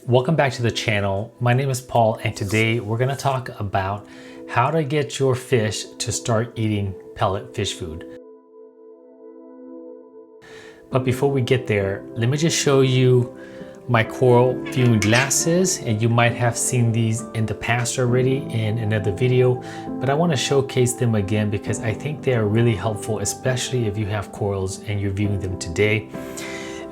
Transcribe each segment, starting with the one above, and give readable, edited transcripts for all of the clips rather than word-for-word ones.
welcome back to the channel. My name is Paul and today we're going to talk about how to get your fish to start eating pellet fish food. But before we get there, let me just show you my coral viewing glasses, and you might have seen these in the past already in another video, but I want to showcase them again because I think they are really helpful, especially if you have corals and you're viewing them today.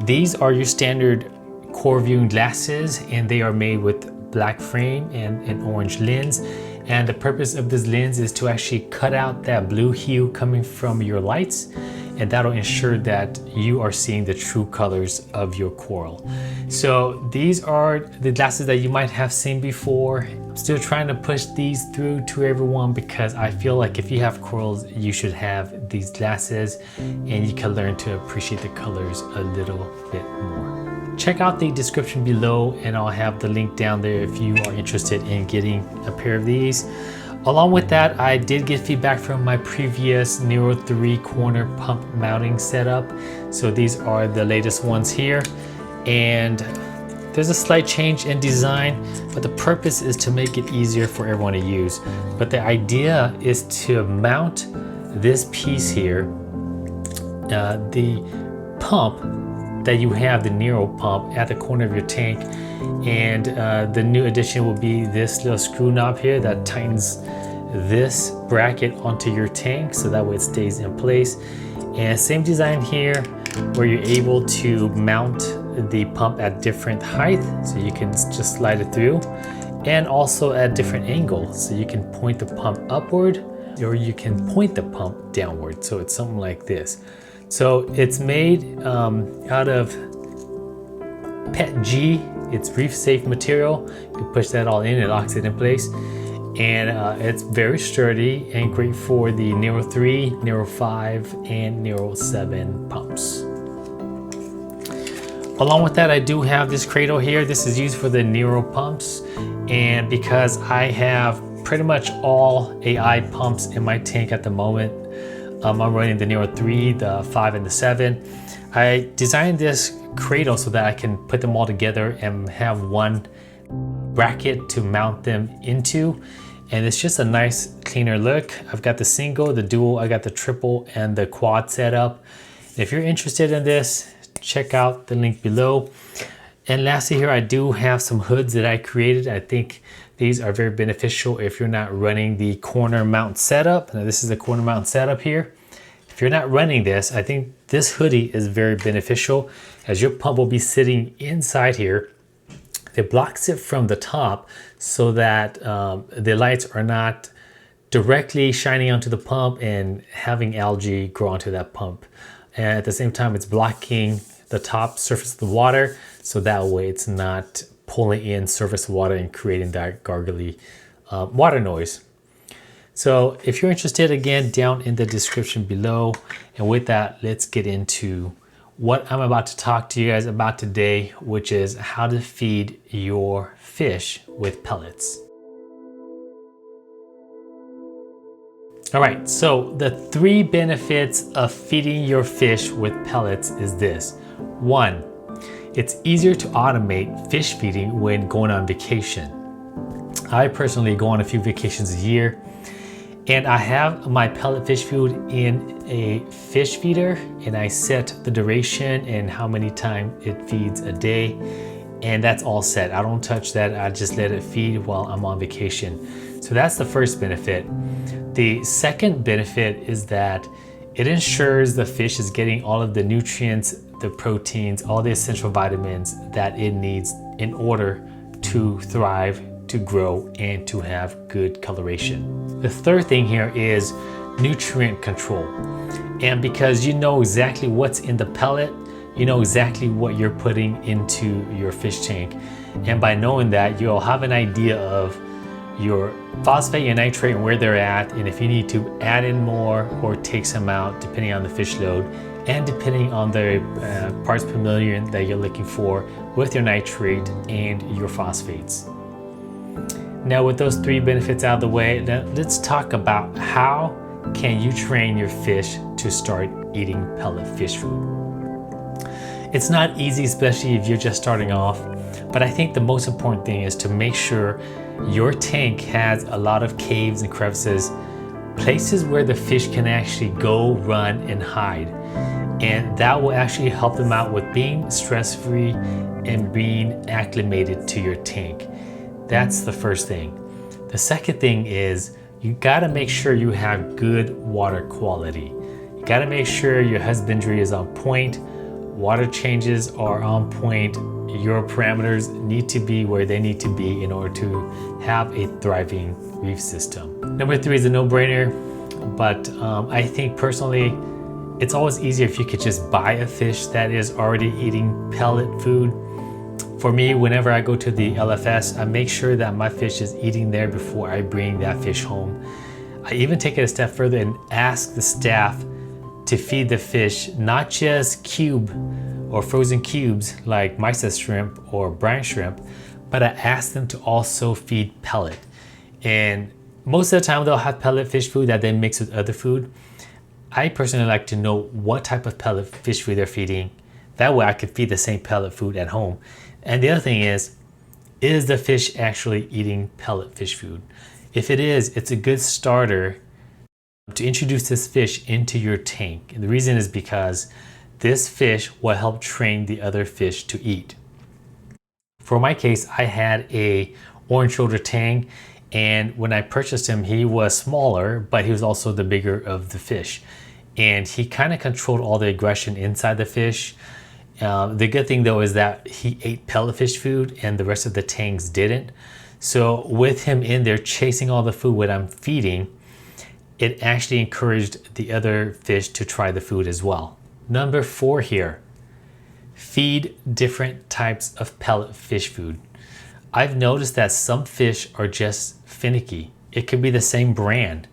These are your standard coral viewing glasses, and they are made with black frame and an orange lens. And the purpose of this lens is to actually cut out that blue hue coming from your lights, and that'll ensure that you are seeing the true colors of your coral. So these are the glasses that you might have seen before. I'm still trying to push these through to everyone because I feel like if you have corals, you should have these glasses and you can learn to appreciate the colors a little bit more. Check out the description below and I'll have the link down there if you are interested in getting a pair of these. Along with that, I did get feedback from my previous Nero 3 corner pump mounting setup. So these are the latest ones here. And there's a slight change in design, but the purpose is to make it easier for everyone to use. But the idea is to mount this piece here, the pump that you have, the Nero pump, at the corner of your tank. And the new addition will be this little screw knob here that tightens this bracket onto your tank so that way it stays in place. And same design here where you're able to mount the pump at different height, so you can just slide it through, and also at different angles, so you can point the pump upward or you can point the pump downward. So it's something like this. So it's made out of PET. It's reef safe material. You push that all in, it locks it in place. And it's very sturdy and great for the Nero 3, Nero 5, and Nero 7 pumps. Along with that, I do have this cradle here. This is used for the Nero pumps. And because I have pretty much all AI pumps in my tank at the moment, I'm running the Nero 3, the 5, and the 7. I designed this cradle so that I can put them all together and have one bracket to mount them into, and it's just a nice cleaner look. I've got the single, the dual, I got the triple, and the quad set up. If you're interested in this, check out the link below. And lastly here, I do have some hoods that I created. I think these are very beneficial if you're not running the corner mount setup. Now this is the corner mount setup here. If you're not running this, I think this hoodie is very beneficial, as your pump will be sitting inside here. It blocks it from the top so that the lights are not directly shining onto the pump and having algae grow onto that pump. And at the same time, it's blocking the top surface of the water, so that way it's not pulling in surface water and creating that gargly water noise. So if you're interested, again, down in the description below. And with that, let's get into what I'm about to talk to you guys about today, which is how to feed your fish with pellets. All right, so the 3 benefits of feeding your fish with pellets is this. 1, it's easier to automate fish feeding when going on vacation. I personally go on a few vacations a year, and I have my pellet fish food in a fish feeder, and I set the duration and how many times it feeds a day, and that's all set. I don't touch that. I just let it feed while I'm on vacation. So that's the first benefit. The second benefit is that it ensures the fish is getting all of the nutrients, the proteins, all the essential vitamins that it needs in order to thrive, to grow, and to have good coloration. The third thing here is nutrient control. And because you know exactly what's in the pellet, you know exactly what you're putting into your fish tank. And by knowing that, you'll have an idea of your phosphate and nitrate and where they're at, and if you need to add in more or take some out depending on the fish load and depending on the parts per million that you're looking for with your nitrate and your phosphates. Now with those 3 benefits out of the way, let's talk about how can you train your fish to start eating pellet fish food. It's not easy, especially if you're just starting off, But I think the most important thing is to make sure your tank has a lot of caves and crevices, places where the fish can actually go, run, and hide. And that will actually help them out with being stress-free and being acclimated to your tank. That's the first thing. The second thing is you gotta make sure you have good water quality. You gotta make sure your husbandry is on point, water changes are on point, your parameters need to be where they need to be in order to have a thriving reef system. Number 3 is a no-brainer, but I think personally, it's always easier if you could just buy a fish that is already eating pellet food. For me, whenever I go to the LFS, I make sure that my fish is eating there before I bring that fish home. I even take it a step further and ask the staff to feed the fish not just cube or frozen cubes like mysis shrimp or brine shrimp, but I ask them to also feed pellet. And most of the time they'll have pellet fish food that they mix with other food. I personally like to know what type of pellet fish food they're feeding. That way I could feed the same pellet food at home. And the other thing is the fish actually eating pellet fish food? If it is, it's a good starter to introduce this fish into your tank. And the reason is because this fish will help train the other fish to eat. For my case, I had a orange shoulder tang, and when I purchased him, he was smaller, but he was also the bigger of the fish. And he kind of controlled all the aggression inside the fish. The good thing though is that he ate pellet fish food and the rest of the tangs didn't. So with him in there chasing all the food what I'm feeding, it actually encouraged the other fish to try the food as well. Number 4 here, feed different types of pellet fish food. I've noticed that some fish are just finicky. It could be the same brand.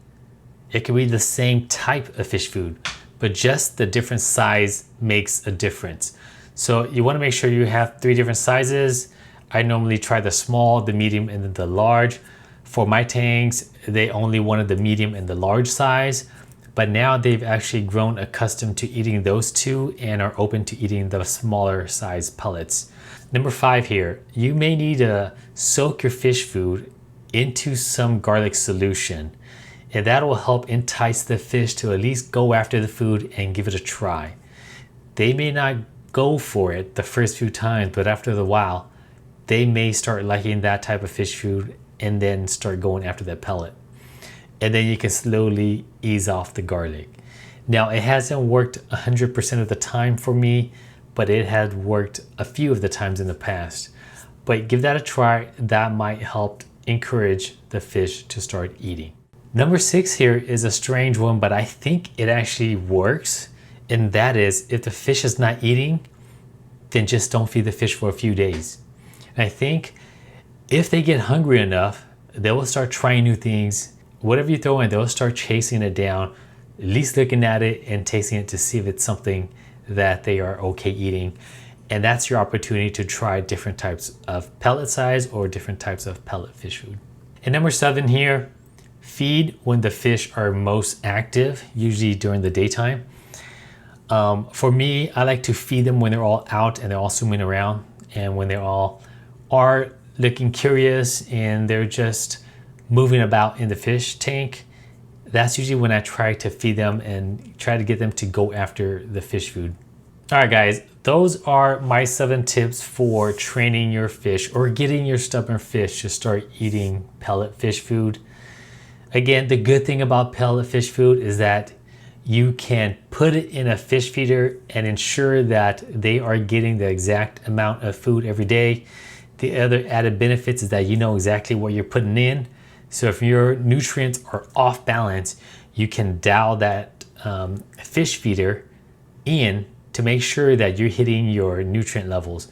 It could be the same type of fish food, but just the different size makes a difference. So you want to make sure you have 3 different sizes. I normally try the small, the medium, and then the large. For my tanks, they only wanted the medium and the large size, but now they've actually grown accustomed to eating those 2 and are open to eating the smaller size pellets. Number 5 here, you may need to soak your fish food into some garlic solution, and that will help entice the fish to at least go after the food and give it a try. They may not go for it the first few times, but after a while, they may start liking that type of fish food and then start going after that pellet. And then you can slowly ease off the garlic. Now, it hasn't worked 100% of the time for me, but it had worked a few of the times in the past. But give that a try. That might help encourage the fish to start eating. Number 6 here is a strange one, but I think it actually works. And that is, if the fish is not eating, then just don't feed the fish for a few days. And I think if they get hungry enough, they will start trying new things. Whatever you throw in, they'll start chasing it down, at least looking at it and tasting it to see if it's something that they are okay eating. And that's your opportunity to try different types of pellet size or different types of pellet fish food. And number 7 here, feed when the fish are most active, usually during the daytime. For me, I like to feed them when they're all out and they're all swimming around, and when they all are looking curious and they're just moving about in the fish tank. That's usually when I try to feed them and try to get them to go after the fish food. All right, guys, those are my 7 tips for training your fish or getting your stubborn fish to start eating pellet fish food. Again, the good thing about pellet fish food is that you can put it in a fish feeder and ensure that they are getting the exact amount of food every day. The other added benefits is that you know exactly what you're putting in. So if your nutrients are off balance, you can dial that fish feeder in to make sure that you're hitting your nutrient levels.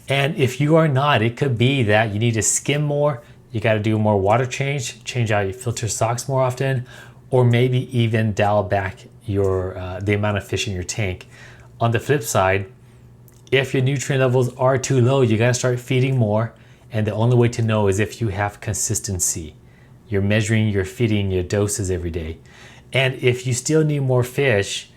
And if you are not, it could be that you need to skim more, you got to do more water change out your filter socks more often, or maybe even dial back your the amount of fish in your tank. On the flip side, if your nutrient levels are too low, you got to start feeding more. And the only way to know is if you have consistency. You're measuring, you're feeding your doses every day. And if you still need more fish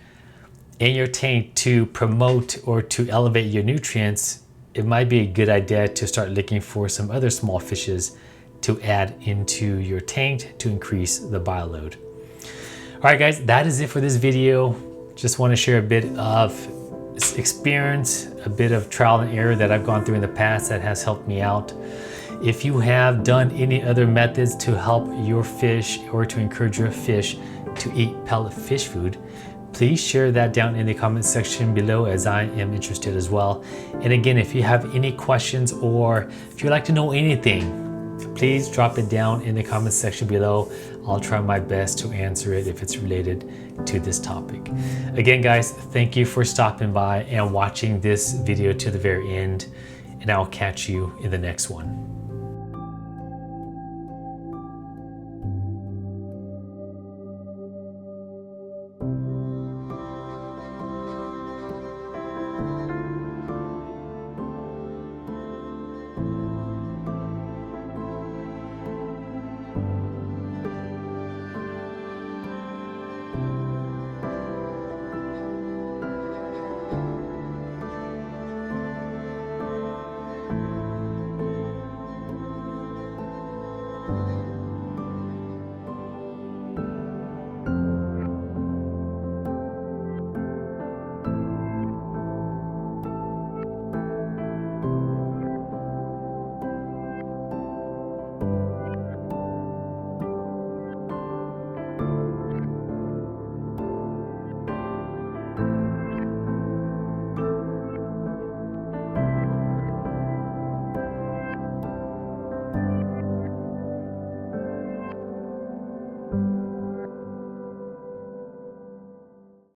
in your tank to promote or to elevate your nutrients, it might be a good idea to start looking for some other small fishes to add into your tank to increase the bioload. All right, guys, that is it for this video. Just want to share a bit of experience, a bit of trial and error that I've gone through in the past that has helped me out. If you have done any other methods to help your fish or to encourage your fish to eat pellet fish food, please share that down in the comment section below, as I am interested as well. And again, if you have any questions or if you'd like to know anything, please drop it down in the comment section below. I'll try my best to answer it if it's related to this topic. Again, guys, thank you for stopping by and watching this video to the very end, and I'll catch you in the next one.